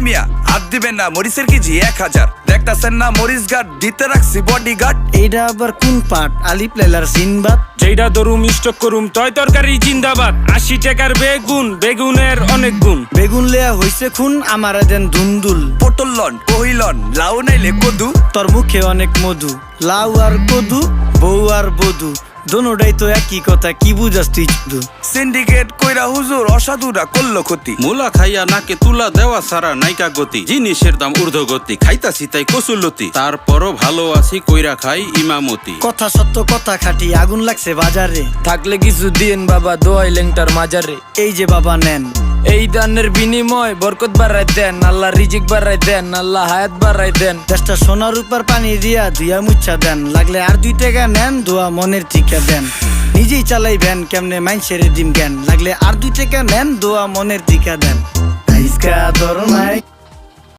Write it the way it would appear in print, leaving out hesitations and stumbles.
মিয়া হাত দিবেন না, মরিচের কেজি 1000। দেখতাছেন না মরিচ গার্ড দিতে রাখছি বডি গার্ড। এইটা আবার কোন পাট? আলিপ লাইলার সিনবাদ। যেইটা ধরুম স্টক করুম তয় তরকারি জিন্দাবাদ। 80 টাকার বেগুন, বেগুনের অনেক গুণ। বেগুন লেয়া হইছে খুন, আমারে দেন ধুন্দুল। পটল লন, কহিলন, লাউ নাইলে কদু। তোর মুখে অনেক মধু, লাউ আর কদু, বউ আর বধু, দোনোটাই তো একই কথা, কি বুঝাস তুই শুধু? সিন্ডিকেট কইরা হুজুর অসাধুরা করলো ক্ষতি। মুলা খাইয়া নাকে তুলা দেওয়া সারা নাইকা গতি। জিনিসের দাম ঊর্ধ্বগতি, খাইতাছি তাই কসুলতি। তারপরও ভালো আছি কইরা খাই ইমামতি। কথা সত্য কথা খাটি, আগুন লাগছে বাজারে। থাকলে কিছু দিয়েন বাবা, দোয়াই লেংটার মাজারে। এই যে বাবা নেন, এই দানের বিনিময় বরকত বাড়াই দেন, আল্লাহ রিজিক বাড়াই দেন, আল্লাহ হায়াত বাড়াই দেন। দেশটা সোনার উপর পানি দিয়া ধুইয়া মুচ্ছা দেন। লাগলে আর 2 টাকা নেন, দোয়া মনের ঠিকা দেন। নিজেই চালাইবেন কেমনে মাইনসেরে দিম জ্ঞান। লাগলে আর 2 টাকা নেন, দোয়া মনের ঠিকা দেন। আইসকা দর নাই।